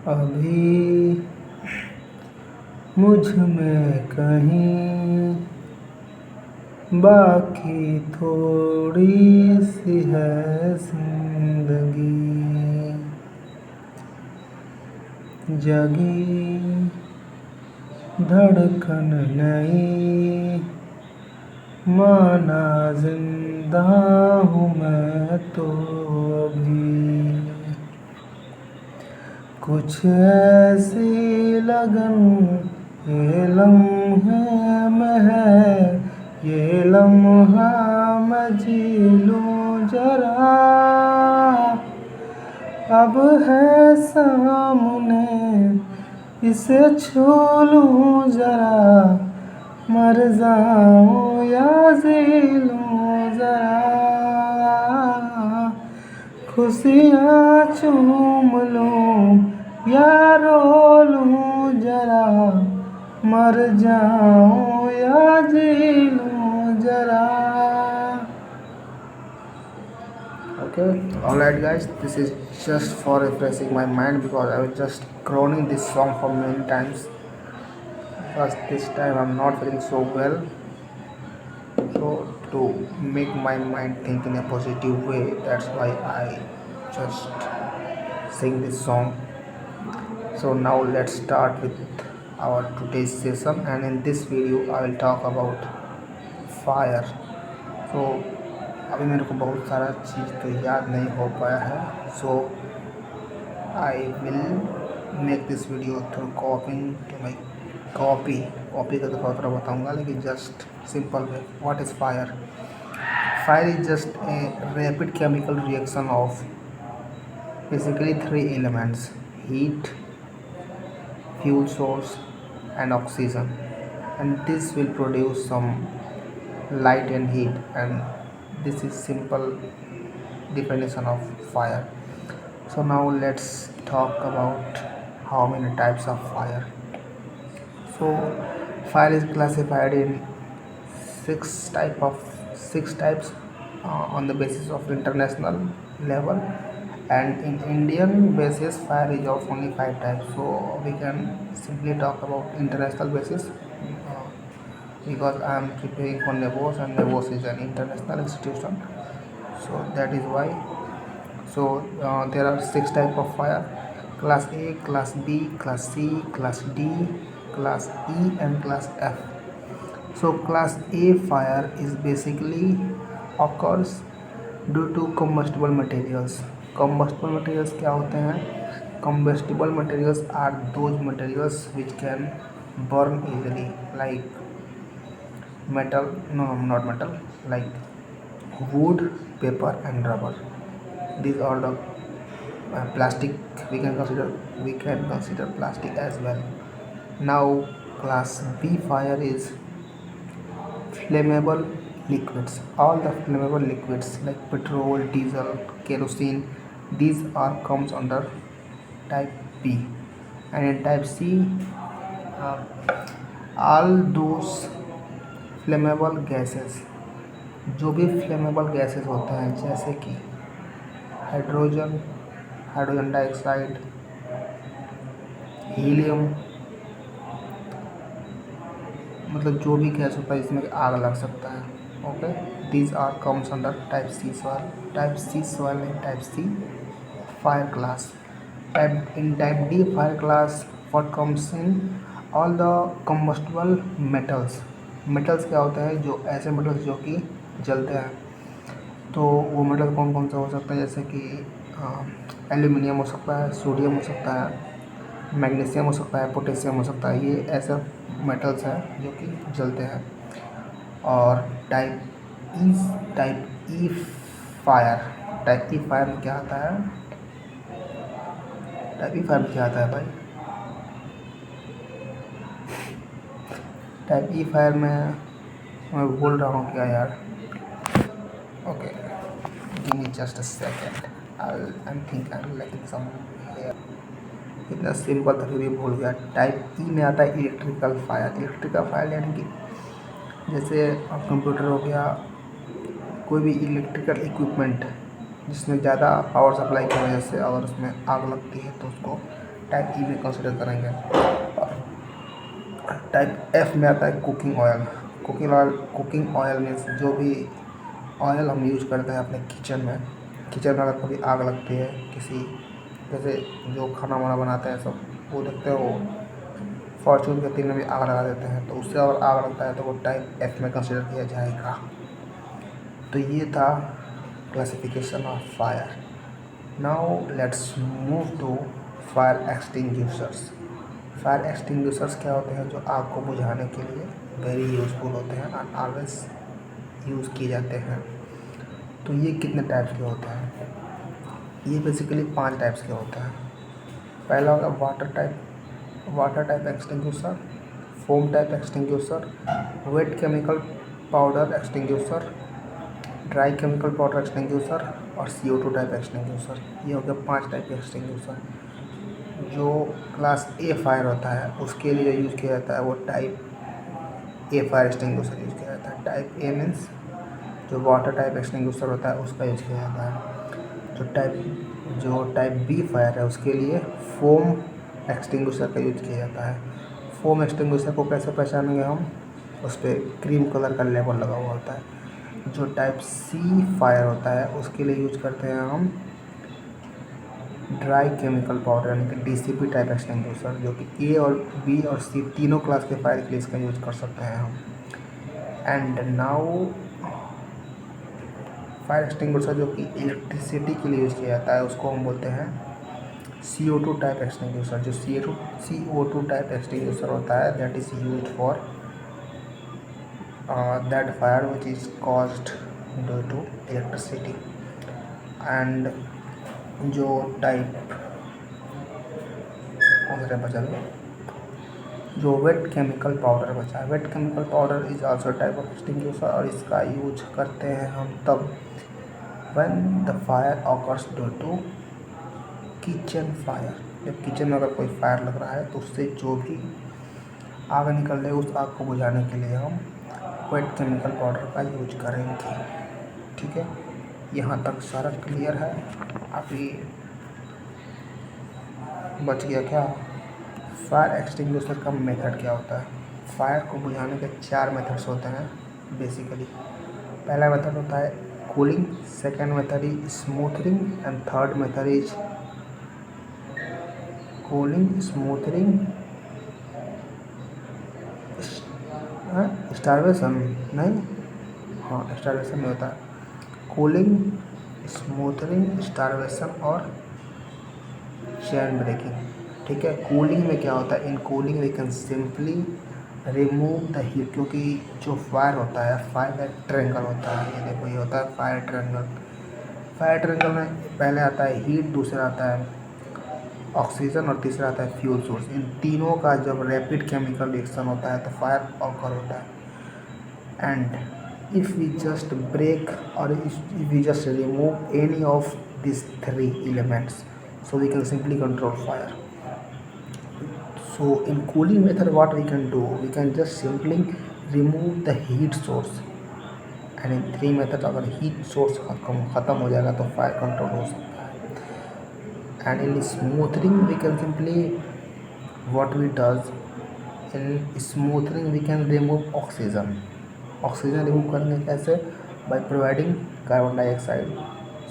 अभी मुझ में कहीं बाकी थोड़ी सी है जिंदगी, जगी धड़कन नहीं, माना जिंदा हूँ मैं तो अभी। कुछ ऐसी लगन ये लम्हे में है, ये लम्हा मैं जी लूं जरा। अब है सामने इसे छू लूं जरा, मर जाऊं या जी लूं जरा। खुशियाँ चूम लूं या रो लूं जरा, मर जाऊं या जी लूं जरा। Okay, alright guys, this is just for refreshing my mind because I was just groaning this song for many times. Because this time I'm not feeling so well. So to make my mind think in a positive way, that's why I just sing this song. So now let's start with our today's session, and in this video I will talk about fire. So अभी मेरे को बहुत सारा चीज़ तो याद नहीं हो पाया है, so I will make this video through copying to my copy का तो थोड़ा बताऊँगा, लेकिन just simple way. What is fire? Fire is just a rapid chemical reaction of basically three elements: heat, fuel source and oxygen, and this will produce some light and heat, and this is simple definition of fire. So now let's talk about how many types of fire. So fire is classified in six types on the basis of international level, and in Indian basis fire is of only 5 types. So we can simply talk about international basis because I am preparing for NEBOS, and NEBOS is an international institution, so that is why. So there are 6 types of fire: class A, class B, class C, class D, class E and class F. So class A fire is basically occurs due to combustible materials. Combustible materials क्या होते हैं? Combustible materials are those materials which can burn easily, like metal, no, not metal, like wood, paper and rubber. These are the plastic. We can consider plastic as well. Now class B fire is flammable liquids. All the flammable liquids like petrol, diesel, kerosene, these are comes under type B. And in type C, all those flammable gases, जो भी flammable gases होते हैं, जैसे कि hydrogen dioxide, helium, मतलब जो भी gas होता है इसमें आग लग सकता है. Okay, these are comes under type C soil. Type C soil and type C fire class. In type D fire class, what comes in all the combustible metals. Metals क्या होते हैं? जो ऐसे मेटल्स जो कि जलते हैं. तो वो मेटल कौन कौन सा हो सकता है? जैसे कि एल्यूमिनियम हो सकता है, सोडियम हो सकता है, मैग्नीशियम हो सकता है, पोटेशियम हो सकता है. ये ऐसे मेटल्स हैं जो कि जलते हैं. और टाइप ई फायर में क्या आता है? टाइप ई फायर में क्या आता है भाई? टाइप ई फायर में मैं बोल रहा हूँ क्या यार? Okay, give me just a second. I think I am lacking some here. इतना सिंपल था फिर भी भूल गया. टाइप ई में आता है इलेक्ट्रिकल फायर. इलेक्ट्रिकल फायर यानी कि जैसे कंप्यूटर हो गया, कोई भी इलेक्ट्रिकल इक्विपमेंट जिसमें ज़्यादा पावर सप्लाई की वजह से अगर उसमें आग लगती है तो उसको टाइप ई में कंसिडर करेंगे। और टाइप एफ में आता है cooking oil. Cooking oil means जो भी ऑयल हम यूज करते हैं अपने किचन में अगर कभी आग लगती है किसी, जैसे जो खाना वाना बनाते हैं सब, वो देखते हो फॉर्चून के तेल में भी आग लगा देते हैं, तो उससे अगर आग लगता है तो वो टाइप एफ में कंसिडर किया जाएगा। तो ये था classification of fire. Now let's move to fire extinguishers. Fire extinguishers क्या होते हैं? जो आग को बुझाने के लिए वेरी यूज़फुल होते हैं एंड ऑलवेज यूज़ किए जाते हैं। तो ये कितने टाइप्स के होते हैं? ये बेसिकली 5 टाइप्स के होते हैं। पहला होगा water type extinguisher, foam type extinguisher, wait chemical powder extinguisher, dry chemical powder extinguisher और CO2 टाइप एक्सटिंग्विशर। ये हो गया 5 टाइप के एक्सटिंग्विशर। जो क्लास ए फायर होता है उसके लिए यूज़ किया जाता है वो type A fire extinguisher use किया जाता है। टाइप ए मीन्स जो वाटर टाइप एक्सटिंग्विशर होता है उसका यूज़ किया जाता है। जो टाइप बी फायर है उसके लिए फोम एक्सटिंग्विशर का यूज़ किया जाता है। फोम एक्सटिंग्विशर को कैसे पहचानेंगे हम? उस पर क्रीम कलर का लेबल लगा हुआ होता है। जो टाइप सी फायर होता है उसके लिए यूज करते हैं हम ड्राई केमिकल पाउडर यानी कि DCP टाइप एक्सटिंग्विशर, जो कि ए और बी और सी तीनों क्लास के फायर के लिए इसका यूज कर सकते हैं हम। एंड नाउ फायर एक्सटिंग्विशर जो कि इलेक्ट्रिसिटी के लिए यूज़ किया जाता है उसको हम बोलते हैं CO2 टाइप एक्सटिंग्विशर। जो CO2 टाइप एक्सटिंग्विशर होता है that is used for that fire which is caused due to electricity. And जो टाइप कौन सा बचा है, जो वेट केमिकल पाउडर बचा है, wet chemical powder is also type of extinguisher और इसका यूज करते हैं हम तब when the fire occurs due to kitchen fire. जब किचन में अगर कोई फायर लग रहा है तो उससे जो भी आग निकल रही है उस आग को बुझाने के लिए हम वेट केमिकल पाउडर का यूज करेंगे। ठीक है, यहाँ तक सारा क्लियर है। अभी बच गया क्या? फायर एक्सटिंग्विशर का मेथड क्या होता है? फायर को बुझाने के 4 मेथड्स होते हैं बेसिकली। पहला मेथड होता है cooling, second method is smoothening and third method is cooling, smoothening, starvation नहीं, हाँ स्टारवेशन में होता है कूलिंग, स्मूथनिंग, स्टारवेशन और चेन ब्रेकिंग। ठीक है, कूलिंग में क्या होता है? In cooling we can simply remove the heat, क्योंकि जो फायर होता है फायर एक ट्रायंगल होता है। ये देखो ये होता है फायर ट्रायंगल। फायर ट्रायंगल में पहले आता है हीट, दूसरा आता है ऑक्सीजन और तीसरा आता है फ्यूल सोर्स। इन तीनों का जब रैपिड केमिकल रिएक्शन होता है तो फायर ऑकर होता है। And if we just break और if we just remove any of these 3 elements, so we can simply control fire. So in cooling method what we can do, we can just simply remove the heat source, and in 3 method अगर heat source ख़त्म हो जाएगा तो fire control हो सकता है। and in smoothing we can simply what we does, in smoothing we can remove oxygen remove करेंगे कैसे? by providing carbon dioxide,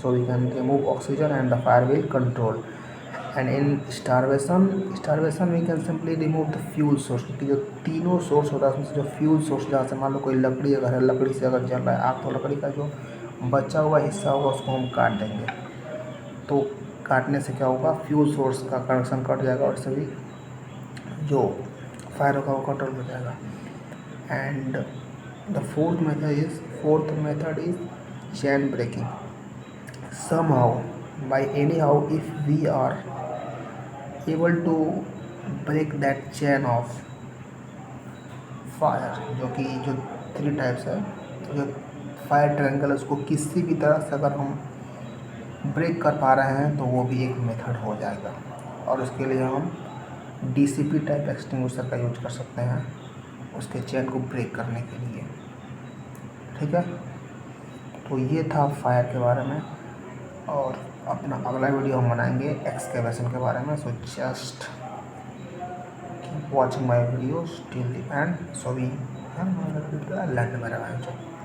so we can remove oxygen and the fire will control. and in starvation we can simply remove the fuel source, क्योंकि जो तीनों source होता है उसमें से जो फ्यूल सोर्स, जहाँ से मान लो कोई लकड़ी अगर है, लकड़ी से अगर जल रहा है आग तो लकड़ी का जो बचा हुआ हिस्सा होगा उसको हम काट देंगे। तो काटने से क्या होगा? फ्यूल सोर्स का कनेक्शन कट जाएगा और सभी जो फायर होगा वो कंट्रोल हो जाएगा। And the fourth method is chain breaking. somehow by anyhow if we are able to break that chain of fire, जो 3 टाइप्स है, जो फायर ट्रायंगल उसको किसी भी तरह से अगर हम ब्रेक कर पा रहे हैं तो वो भी एक मेथड हो जाएगा। और उसके लिए हम DCP टाइप एक्सटिंग्विशर का यूज कर सकते हैं उसके चेन को ब्रेक करने के लिए। ठीक है, तो ये था फायर के बारे में। और अपना अगला वीडियो हम बनाएंगे एक्सकेवेशन के बारे में। So just keep watching my videos till the end. So we land मेरा भाई।